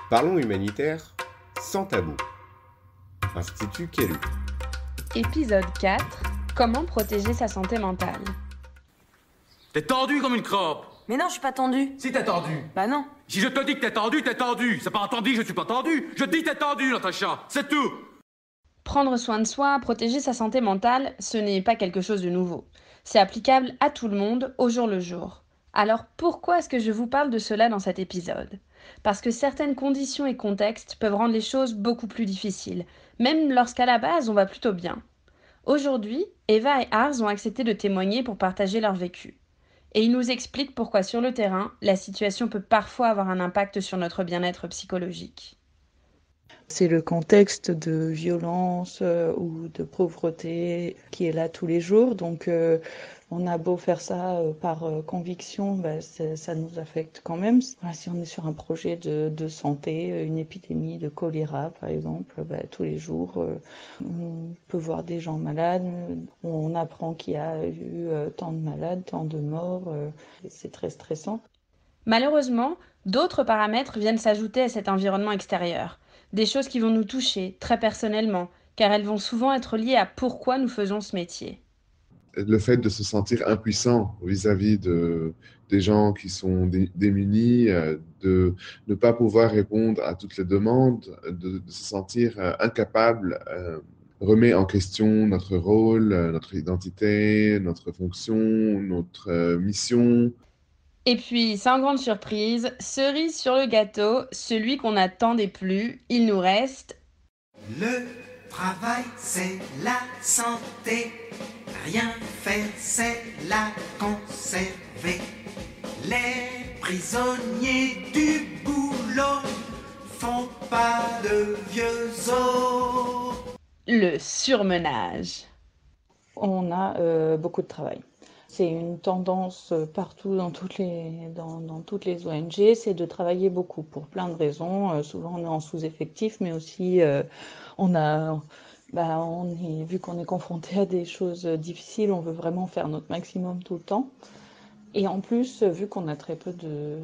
Parlons humanitaire sans tabou. Institut Kelly. Épisode 4. Comment protéger sa santé mentale. T'es tendu comme une crampe. Mais non, je suis pas tendue. Si t'es tendu. Bah non. Si je te dis que t'es tendu, t'es tendu. C'est pas entendu, je suis pas tendu. Je dis t'es tendu, Natacha. C'est tout. Prendre soin de soi, protéger sa santé mentale, ce n'est pas quelque chose de nouveau. C'est applicable à tout le monde, au jour le jour. Alors pourquoi est-ce que je vous parle de cela dans cet épisode ? Parce que certaines conditions et contextes peuvent rendre les choses beaucoup plus difficiles, même lorsqu'à la base on va plutôt bien. Aujourd'hui, Eva et Ars ont accepté de témoigner pour partager leur vécu. Et ils nous expliquent pourquoi sur le terrain, la situation peut parfois avoir un impact sur notre bien-être psychologique. C'est le contexte de violence ou de pauvreté qui est là tous les jours. Donc on a beau faire ça par conviction, ça nous affecte quand même. Si on est sur un projet de santé, une épidémie de choléra par exemple, tous les jours on peut voir des gens malades. On apprend qu'il y a eu tant de malades, tant de morts. C'est très stressant. Malheureusement, d'autres paramètres viennent s'ajouter à cet environnement extérieur. Des choses qui vont nous toucher très personnellement, car elles vont souvent être liées à pourquoi nous faisons ce métier. Le fait de se sentir impuissant vis-à-vis des gens qui sont démunis, de ne pas pouvoir répondre à toutes les demandes, de se sentir incapable, remet en question notre rôle, notre identité, notre fonction, notre mission. Et puis, sans grande surprise, cerise sur le gâteau, celui qu'on n'attendait plus, il nous reste... Le travail, c'est la santé. Rien faire, c'est la conserver. Les prisonniers du boulot font pas de vieux os. le surmenage. On a beaucoup de travail. C'est une tendance partout dans toutes les ONG, c'est de travailler beaucoup pour plein de raisons. Souvent on est en sous-effectif, mais aussi vu qu'on est confronté à des choses difficiles, on veut vraiment faire notre maximum tout le temps. Et en plus, vu qu'on a très peu de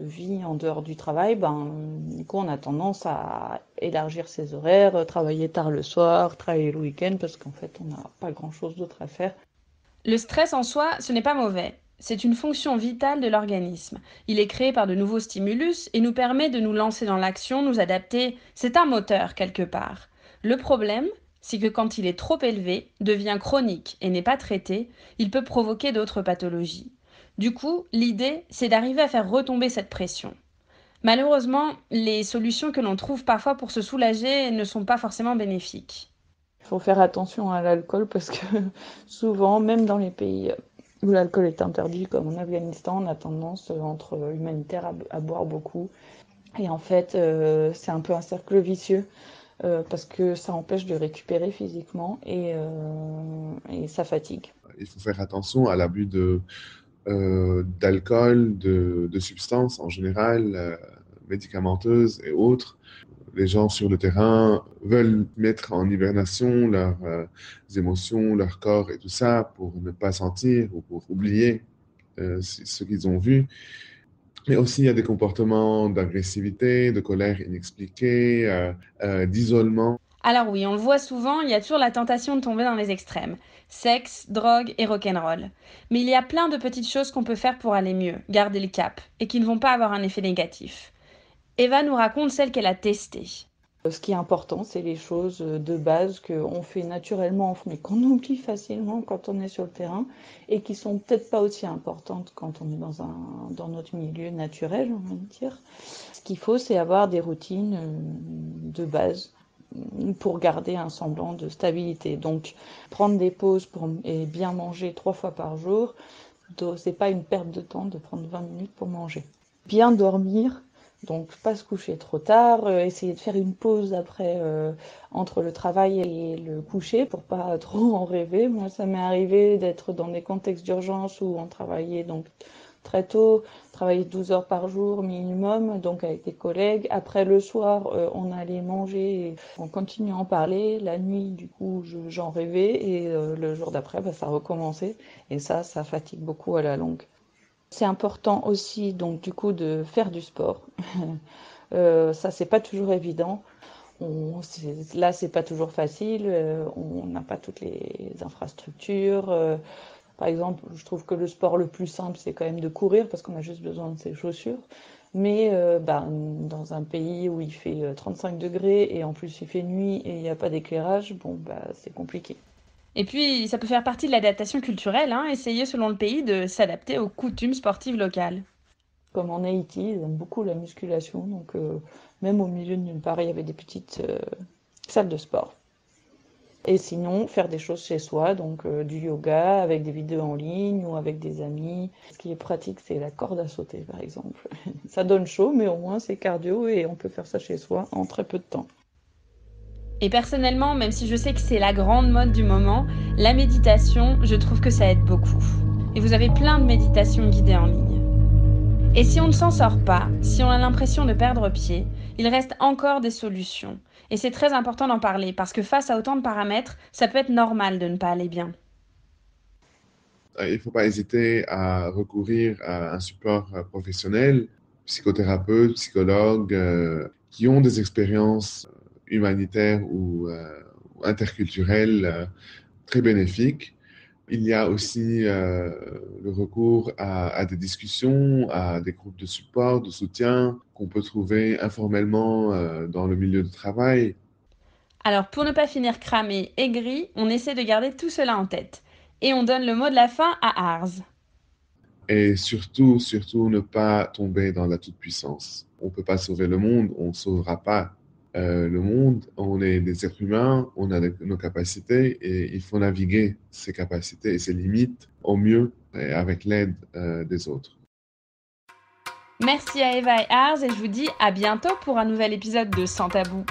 vie en dehors du travail, du coup, on a tendance à élargir ses horaires, travailler tard le soir, travailler le week-end, parce qu'en fait, on n'a pas grand-chose d'autre à faire. Le stress en soi, ce n'est pas mauvais. C'est une fonction vitale de l'organisme. Il est créé par de nouveaux stimulus et nous permet de nous lancer dans l'action, nous adapter. C'est un moteur quelque part. Le problème, c'est que quand il est trop élevé, devient chronique et n'est pas traité, il peut provoquer d'autres pathologies. Du coup, l'idée, c'est d'arriver à faire retomber cette pression. Malheureusement, les solutions que l'on trouve parfois pour se soulager ne sont pas forcément bénéfiques. Il faut faire attention à l'alcool parce que souvent, même dans les pays où l'alcool est interdit, comme en Afghanistan, on a tendance, entre humanitaires, à boire beaucoup. Et en fait, c'est un peu un cercle vicieux parce que ça empêche de récupérer physiquement et ça fatigue. Il faut faire attention à l'abus d'alcool, de substances en général, médicamenteuses et autres. Les gens sur le terrain veulent mettre en hibernation leurs émotions, leur corps et tout ça pour ne pas sentir ou pour oublier ce qu'ils ont vu. Mais aussi, il y a des comportements d'agressivité, de colère inexpliquée, d'isolement. Alors oui, on le voit souvent, il y a toujours la tentation de tomber dans les extrêmes. Sexe, drogue et rock'n'roll. Mais il y a plein de petites choses qu'on peut faire pour aller mieux, garder le cap, et qui ne vont pas avoir un effet négatif. Eva nous raconte celle qu'elle a testée. Ce qui est important, c'est les choses de base qu'on fait naturellement, mais qu'on oublie facilement quand on est sur le terrain et qui sont peut-être pas aussi importantes quand on est dans notre milieu naturel, on va dire. Ce qu'il faut, c'est avoir des routines de base pour garder un semblant de stabilité. Donc, prendre des pauses et bien manger 3 fois par jour, c'est pas une perte de temps de prendre 20 minutes pour manger. Bien dormir. Donc, pas se coucher trop tard, essayer de faire une pause après entre le travail et le coucher pour pas trop en rêver. Moi, ça m'est arrivé d'être dans des contextes d'urgence où on travaillait donc très tôt, travailler 12 heures par jour minimum, donc avec des collègues. Après, le soir, on allait manger et on continuait à en parler. La nuit, du coup, j'en rêvais et le jour d'après, ça recommençait. Et ça fatigue beaucoup à la longue. C'est important aussi, donc, du coup, de faire du sport. Ça, c'est pas toujours évident. Là, c'est pas toujours facile. On n'a pas toutes les infrastructures. Par exemple, je trouve que le sport le plus simple, c'est quand même de courir parce qu'on a juste besoin de ses chaussures. Mais dans un pays où il fait 35 degrés et en plus il fait nuit et il n'y a pas d'éclairage, c'est compliqué. Et puis, ça peut faire partie de l'adaptation culturelle, hein, essayer selon le pays de s'adapter aux coutumes sportives locales. Comme en Haïti, ils aiment beaucoup la musculation, donc même au milieu de nulle part, il y avait des petites salles de sport. Et sinon, faire des choses chez soi, donc du yoga avec des vidéos en ligne ou avec des amis. Ce qui est pratique, c'est la corde à sauter, par exemple. Ça donne chaud, mais au moins c'est cardio et on peut faire ça chez soi en très peu de temps. Et personnellement, même si je sais que c'est la grande mode du moment, la méditation, je trouve que ça aide beaucoup. Et vous avez plein de méditations guidées en ligne. Et si on ne s'en sort pas, si on a l'impression de perdre pied, il reste encore des solutions. Et c'est très important d'en parler, parce que face à autant de paramètres, ça peut être normal de ne pas aller bien. Il ne faut pas hésiter à recourir à un support professionnel, psychothérapeute, psychologue, qui ont des expériences humanitaires ou interculturelles très bénéfiques. Il y a aussi le recours à des discussions, à des groupes de support, de soutien qu'on peut trouver informellement dans le milieu de travail. Alors pour ne pas finir cramé, aigri, on essaie de garder tout cela en tête. Et on donne le mot de la fin à Ars. Et surtout, surtout ne pas tomber dans la toute-puissance. On ne peut pas sauver le monde, on ne sauvera pas le monde. On est des êtres humains, on a nos capacités et il faut naviguer ces capacités et ces limites au mieux et avec l'aide des autres. Merci à Eva et Ars et je vous dis à bientôt pour un nouvel épisode de Sans Tabou.